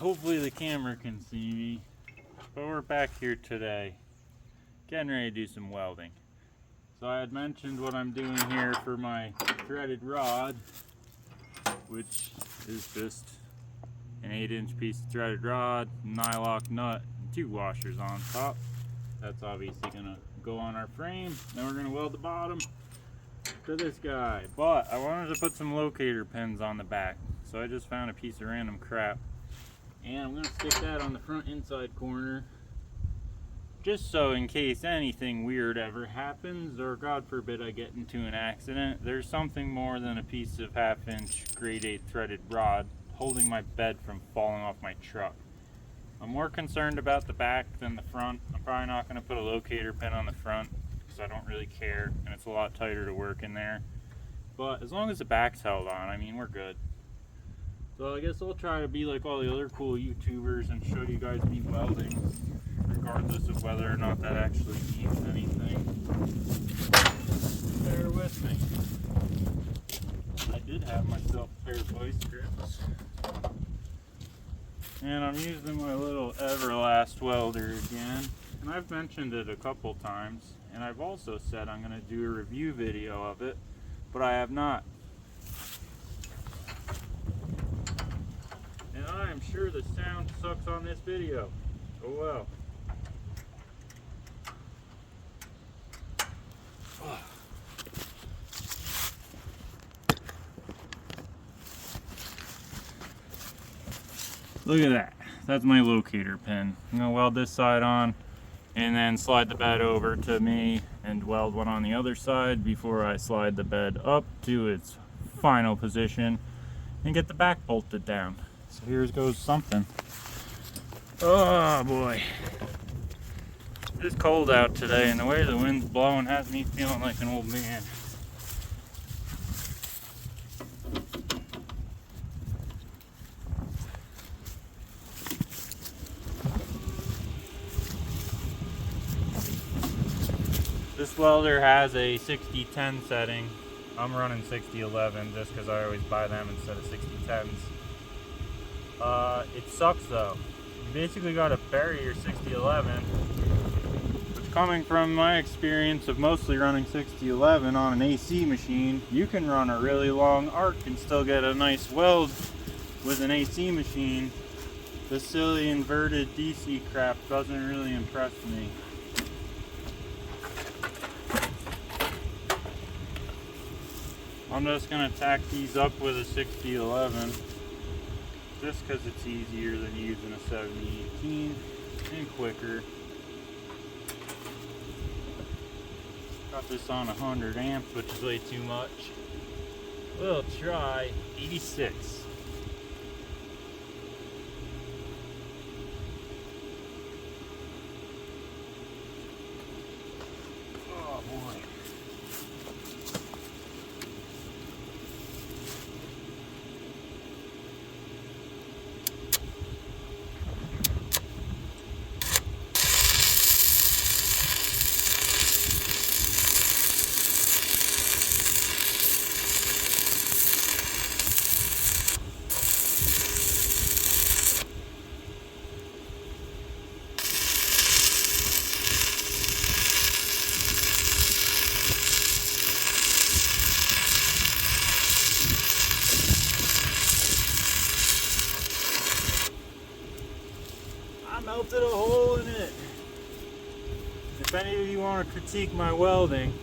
Hopefully the camera can see me, but we're back here today, getting ready to do some welding. So I had mentioned what I'm doing here for my threaded rod, which is just an 8-inch piece of threaded rod, nylock nut, and 2 washers on top. That's obviously gonna go on our frame. Then we're gonna weld the bottom to this guy. But I wanted to put some locator pins on the back, so I just found a piece of random crap. And I'm going to stick that on the front inside corner, just so in case anything weird ever happens, or God forbid I get into an accident, there's something more than a piece of 1/2-inch grade 8 threaded rod holding my bed from falling off my truck. I'm more concerned about the back than the front. I'm probably not going to put a locator pin on the front because I don't really care, and it's a lot tighter to work in there. But as long as the back's held on, I mean, we're good. So I guess I'll try to be like all the other cool YouTubers and show you guys me welding, regardless of whether or not that actually means anything. Bear with me. I did have myself a pair of vice grips. And I'm using my little Everlast welder again. And I've mentioned it a couple times. And I've also said I'm going to do a review video of it, but I have not. And I am sure the sound sucks on this video. Oh well. Look at that. That's my locator pin. I'm going to weld this side on and then slide the bed over to me and weld one on the other side before I slide the bed up to its final position and get the back bolted down. So here goes something. Oh boy. It's cold out today, and the way the wind's blowing has me feeling like an old man. This welder has a 60-10 setting. I'm running 60-11 just because I always buy them instead of 60-10s. It sucks though. You basically got to bury your 60-11, which, coming from my experience of mostly running 60-11 on an AC machine, you can run a really long arc and still get a nice weld with an AC machine. The silly inverted DC crap doesn't really impress me. I'm just going to tack these up with a 60-11. Just because it's easier than using a 70-18 and quicker. Got this on 100 amps, which is way too much. We'll try 86. Oh boy. Melted a hole in it. If any of you want to critique my welding,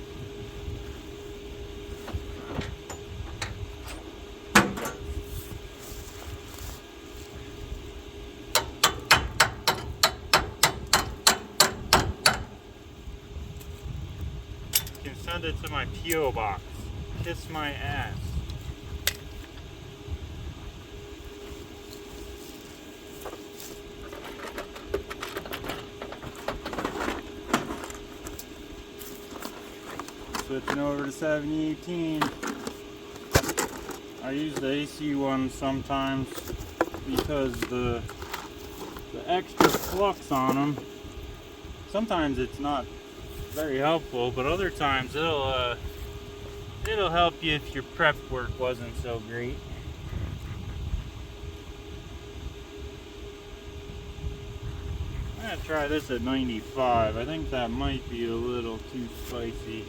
you can send it to my P.O. box. Kiss my ass. Switching over to 70-18. I use the AC one sometimes because the extra flux on them, sometimes it's not very helpful, but other times it'll help you if your prep work wasn't so great. I'm gonna try this at 95. I think that might be a little too spicy.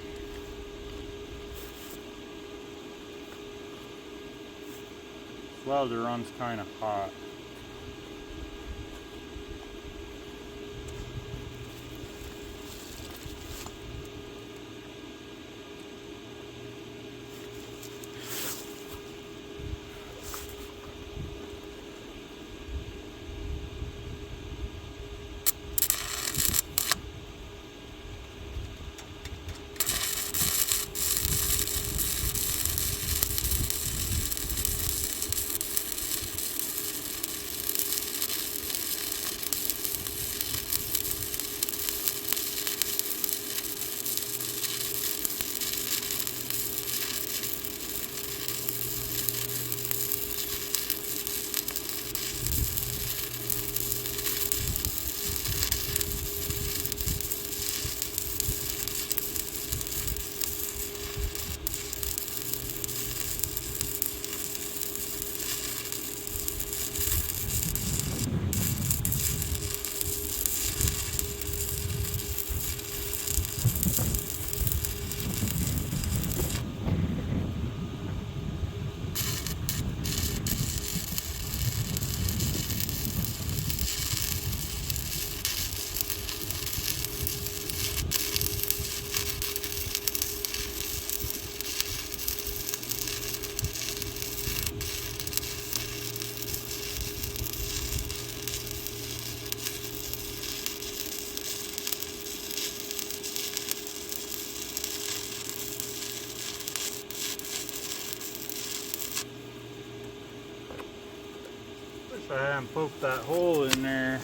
This welder runs kind of hot. Wish I hadn't poked that hole in there.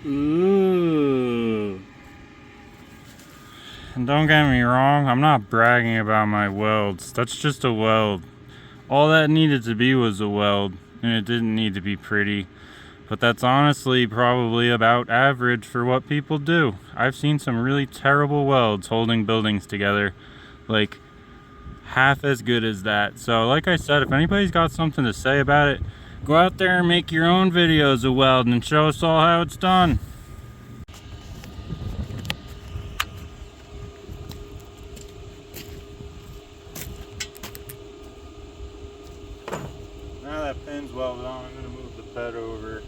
Ooh. And don't get me wrong, I'm not bragging about my welds. That's just a weld. All that needed to be was a weld, and it didn't need to be pretty. But that's honestly probably about average for what people do. I've seen some really terrible welds holding buildings together, like half as good as that. So like I said, if anybody's got something to say about it, go out there and make your own videos of welding and show us all how it's done. Now that pin's welded on, I'm going to move the bed over.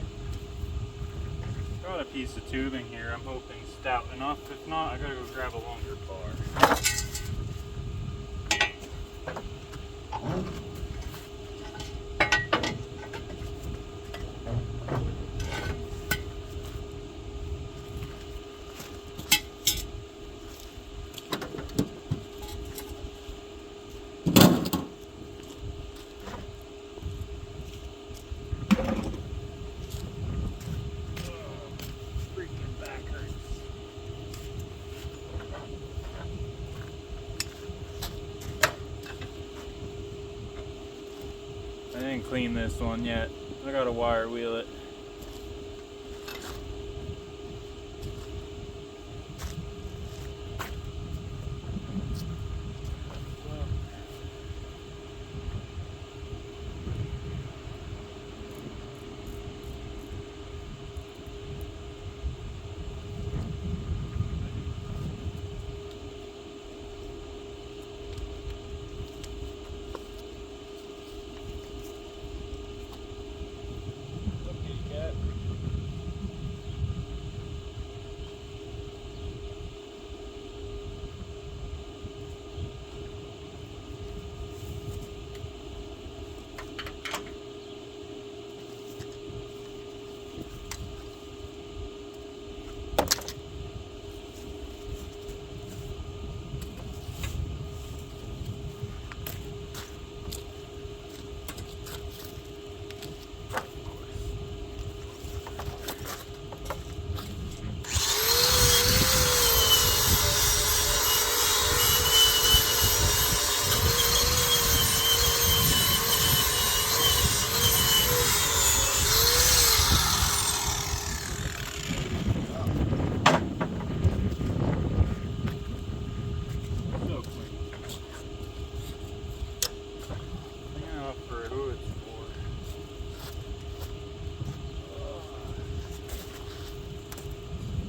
Got a piece of tubing here, I'm hoping stout enough. If not, I gotta go grab a longer bar. I didn't clean this one yet. I gotta wire wheel it.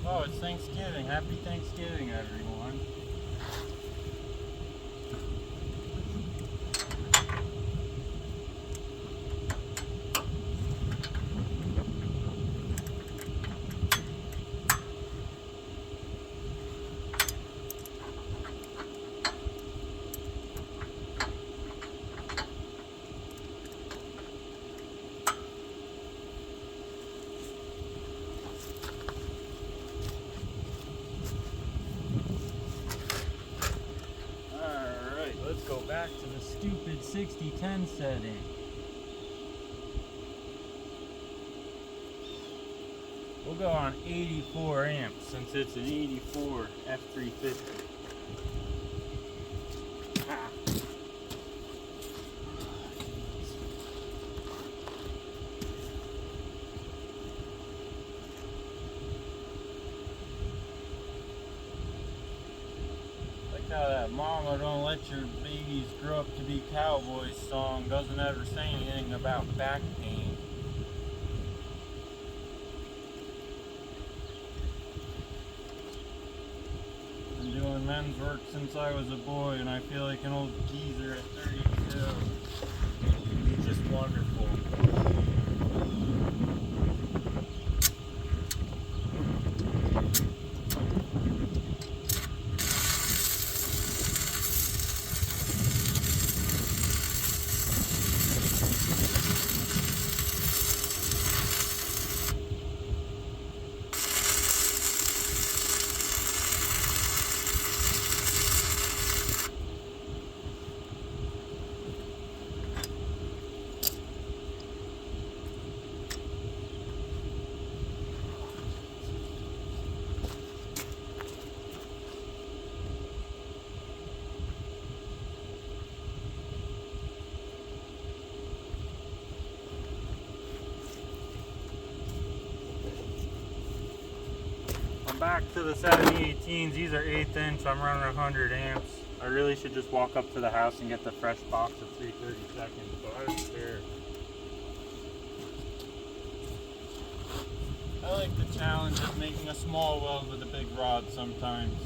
Oh, it's Thanksgiving. Happy Thanksgiving, everyone. Let's go back to the stupid 60-10 setting. We'll go on 84 amps since it's an 84 F350. How that "Mama Don't Let Your Babies Grow Up to Be Cowboys" song doesn't ever say anything about back pain. Been doing men's work since I was a boy, and I feel like an old geezer at 32. It's just wonderful. I'm back to the 7018s. These are 1/8 inch. I'm running 100 amps. I really should just walk up to the house and get the fresh box of 332nds, but I don't care. I like the challenge of making a small weld with a big rod sometimes.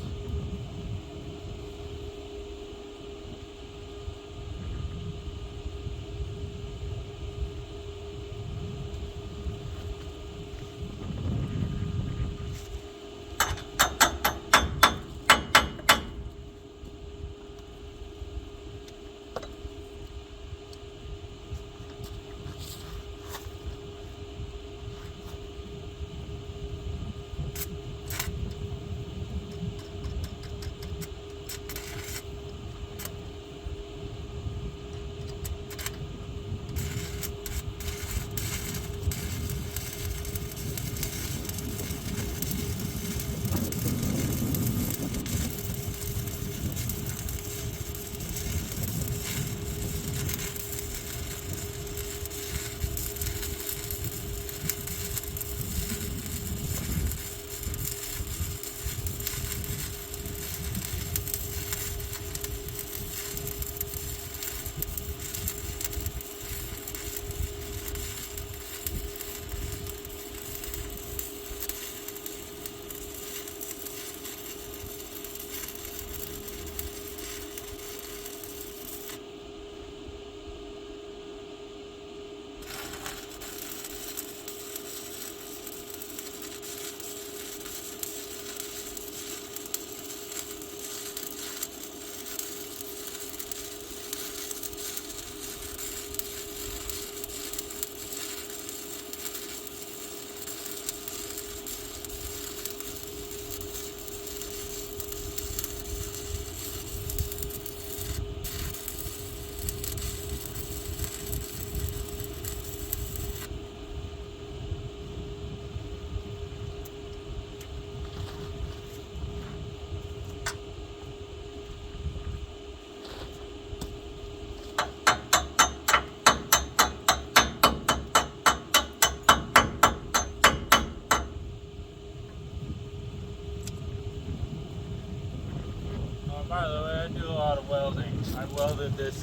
By the way, I do a lot of welding. I welded this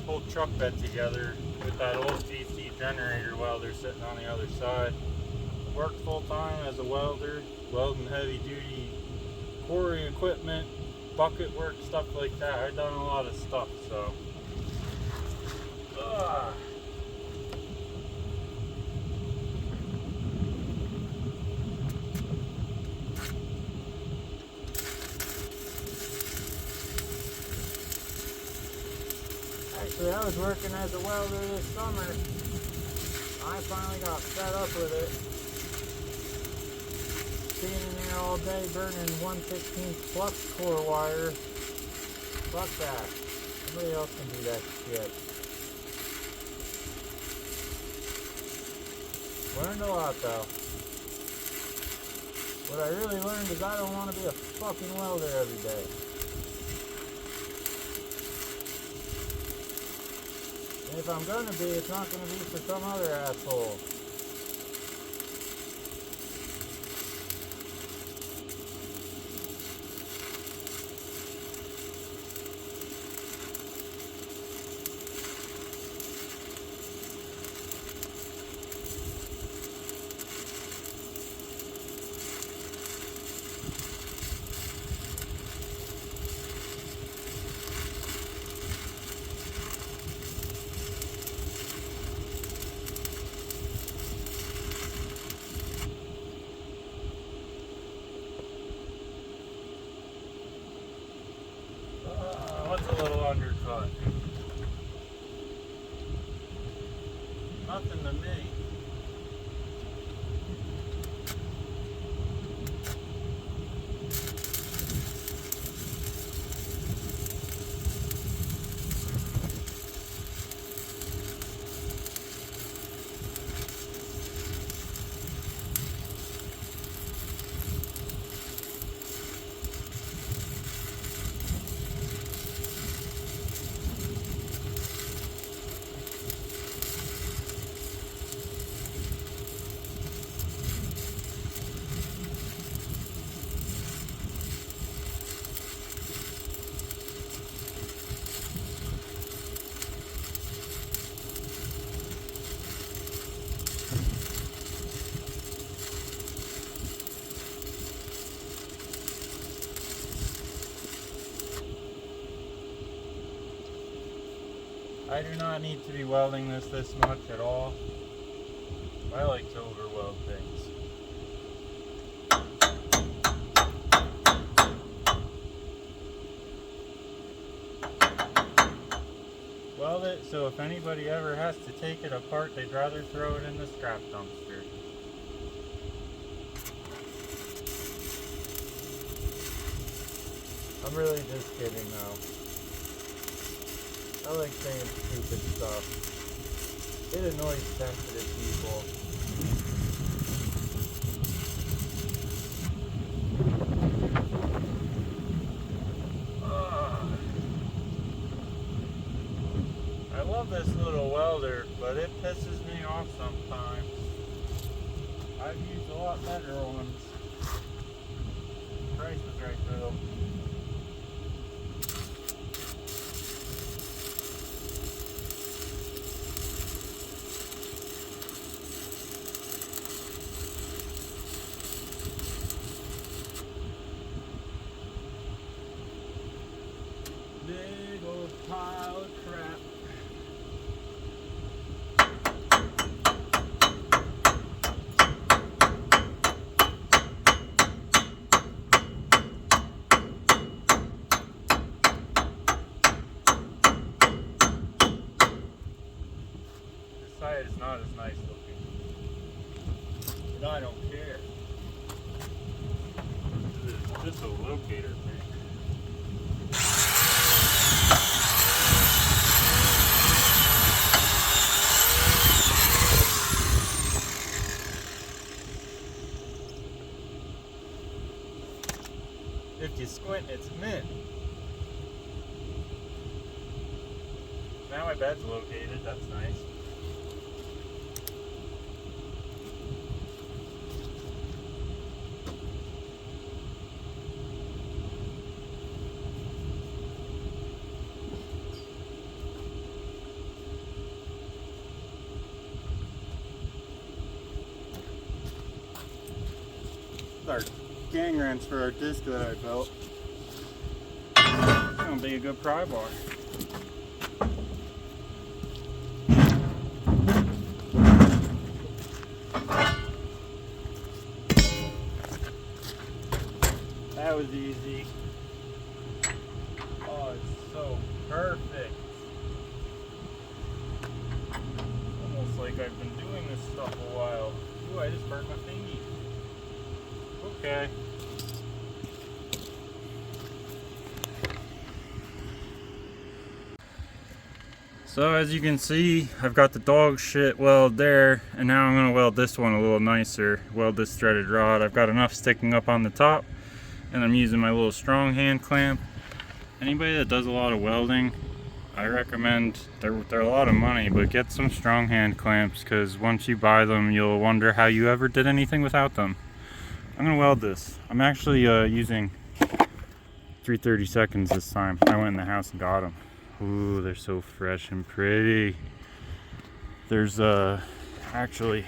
whole truck bed together with that old DC generator welder sitting on the other side. Worked full time as a welder, welding heavy duty quarry equipment, bucket work, stuff like that. I've done a lot of stuff, so. Actually, I was working as a welder this summer. I finally got fed up with it. Sitting in there all day burning 1/16 flux core wire. Fuck that. Somebody else can do that shit. Learned a lot though. What I really learned is I don't want to be a fucking welder every day. And if I'm gonna be, it's not gonna be for some other asshole. I do not need to be welding this much at all. I like to over weld things. Weld it so if anybody ever has to take it apart, they'd rather throw it in the scrap dumpster. I'm really just kidding though. I like saying stupid stuff. It annoys sensitive people. I love this little welder, but it pisses me off sometimes. I've used a lot better ones. Price was right though. Big old pile of crap. This side is not as nice looking, but I don't care. This is just a locator thing. If you squint, it's mint. Now my bed's located, that's nice. Our gang wrench for our disc that I built. It's gonna be a good pry bar. That was easy. Oh, it's so perfect. Almost like I've been doing this stuff a while. Ooh, I just burnt my thingy. Okay. So as you can see, I've got the dog shit weld there, and now I'm gonna weld this one a little nicer. Weld this threaded rod. I've got enough sticking up on the top, and I'm using my little strong hand clamp. Anybody that does a lot of welding, I recommend, they're a lot of money, but get some strong hand clamps, because once you buy them, you'll wonder how you ever did anything without them. I'm gonna weld this. I'm actually using 3/32 this time. I went in the house and got them. Ooh, they're so fresh and pretty. There's actually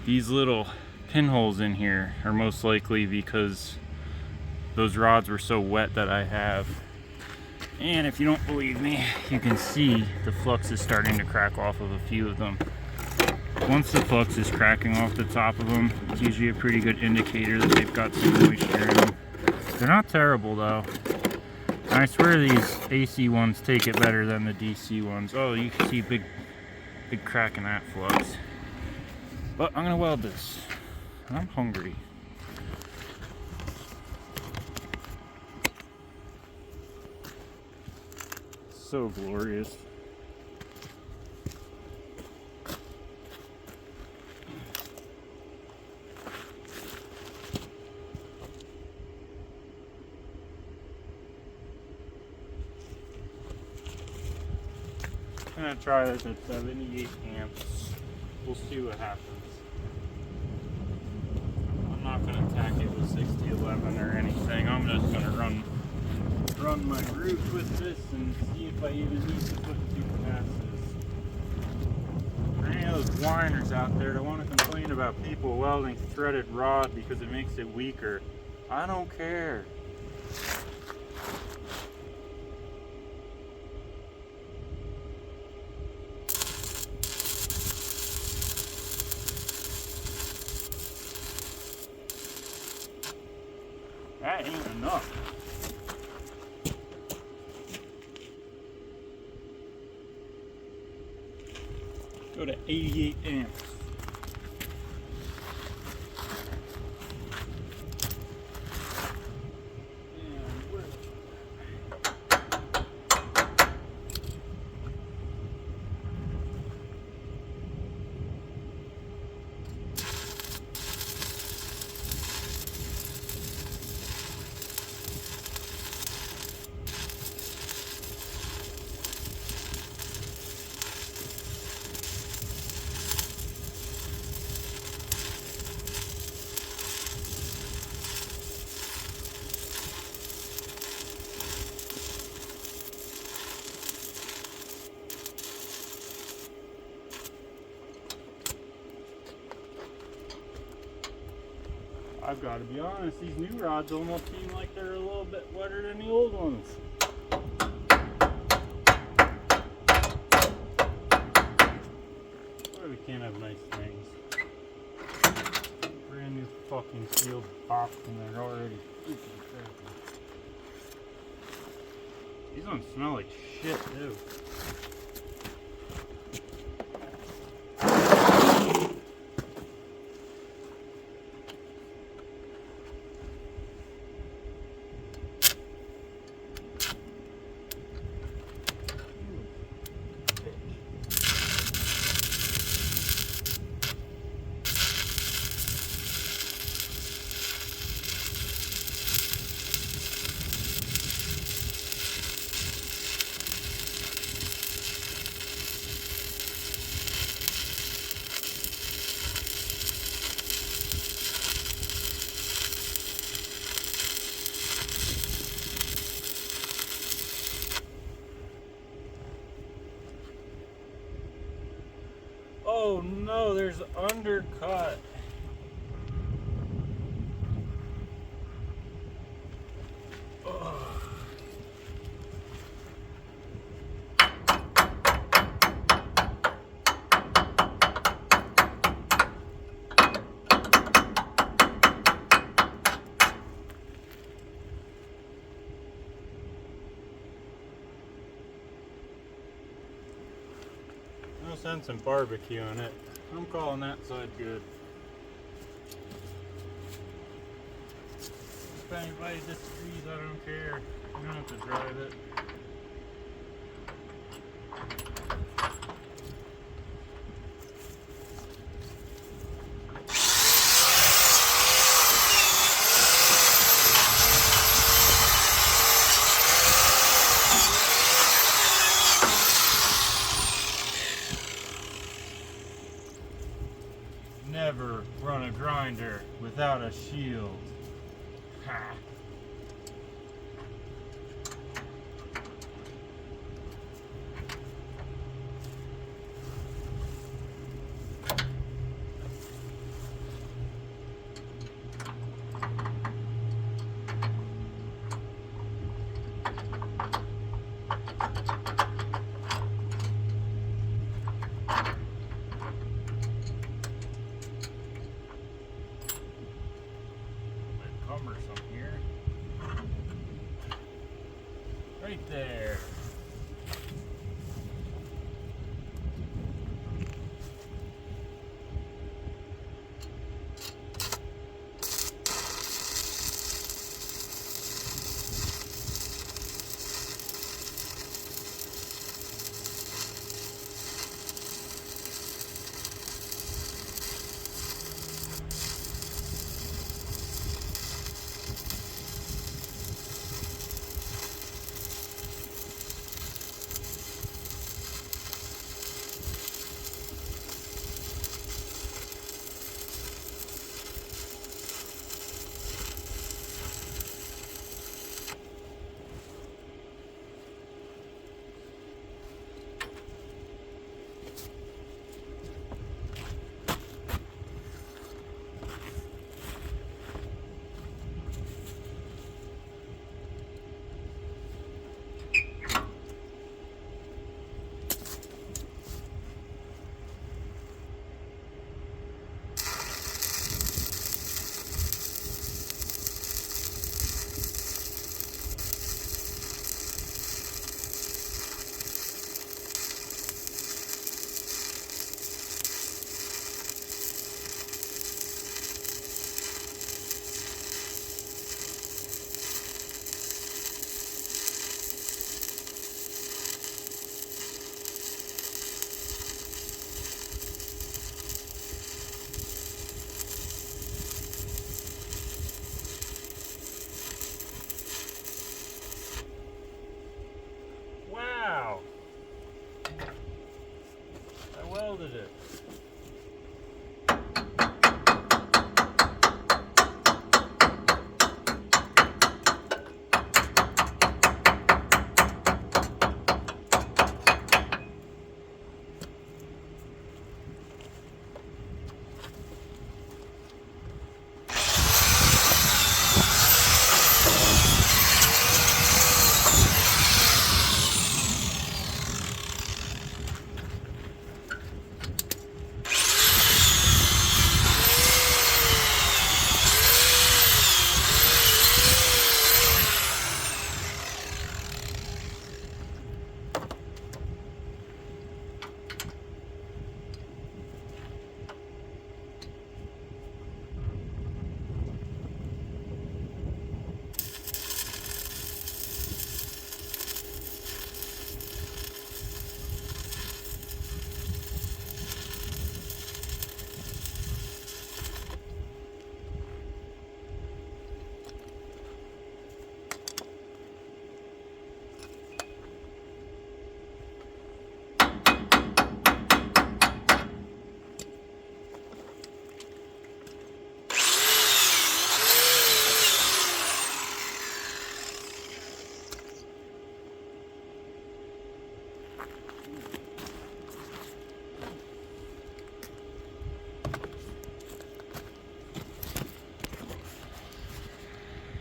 these little pinholes in here are most likely because those rods were so wet that I have. And if you don't believe me, you can see the flux is starting to crack off of a few of them. Once the flux is cracking off the top of them, it's usually a pretty good indicator that they've got some moisture in them. They're not terrible though. And I swear these AC ones take it better than the DC ones. Oh, you can see big crack in that flux. But I'm gonna weld this. I'm hungry. So glorious. I'm gonna try this at 78 amps. We'll see what happens. I'm not gonna attack it with 6011 or anything. I'm just gonna run my root with this and see if I even need to put 2 passes. For any of those whiners out there that want to complain about people welding threaded rod because it makes it weaker, I don't care. That ain't enough. Go to 88 amps. I've got to be honest, these new rods almost seem like they're a little bit wetter than the old ones. Why we can't have nice things? Brand new fucking sealed box and they're already freaking crappy. These ones smell like shit too. Oh no, there's undercut. I'll send some barbecue in it. I'm calling that side good. If anybody disagrees, I don't care. You don't have to drive it. Never run a grinder without a shield. Ha. Cumbersome here. Right there.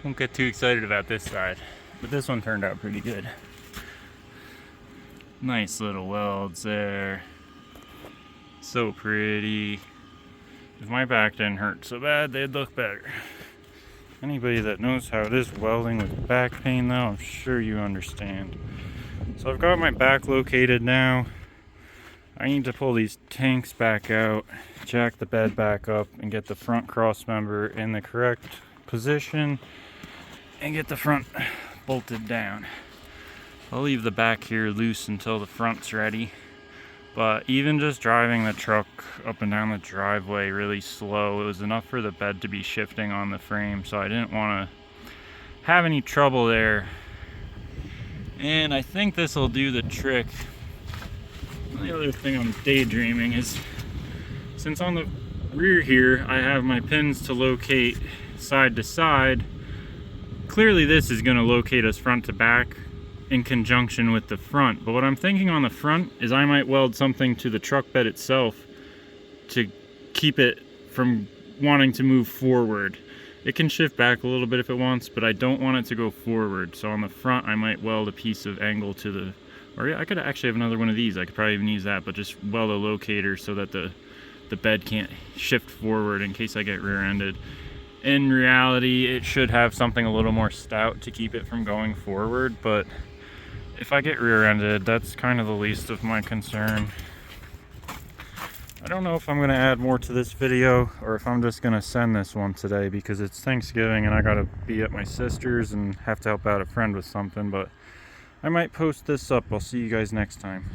Won't get too excited about this side, but this one turned out pretty good. Nice little welds there. So pretty. If my back didn't hurt so bad, they'd look better. Anybody that knows how it is welding with back pain though, I'm sure you understand. So I've got my back located now. I need to pull these tanks back out, jack the bed back up, and get the front cross member in the correct position, and get the front bolted down. I'll leave the back here loose until the front's ready. But even just driving the truck up and down the driveway really slow, it was enough for the bed to be shifting on the frame, so I didn't want to have any trouble there. And I think this will do the trick. The other thing I'm daydreaming is, since on the rear here I have my pins to locate side to side, clearly this is going to locate us front to back in conjunction with the front. But what I'm thinking on the front is I might weld something to the truck bed itself to keep it from wanting to move forward. It can shift back a little bit if it wants, but I don't want it to go forward. So on the front I might weld a piece of angle to the, or yeah, I could actually have another one of these. I could probably even use that, but just weld a locator so that the bed can't shift forward in case I get rear-ended. In reality, it should have something a little more stout to keep it from going forward, but if I get rear-ended, that's kind of the least of my concern. I don't know if I'm going to add more to this video or if I'm just going to send this one today because it's Thanksgiving and I got to be at my sister's and have to help out a friend with something, but I might post this up. I'll see you guys next time.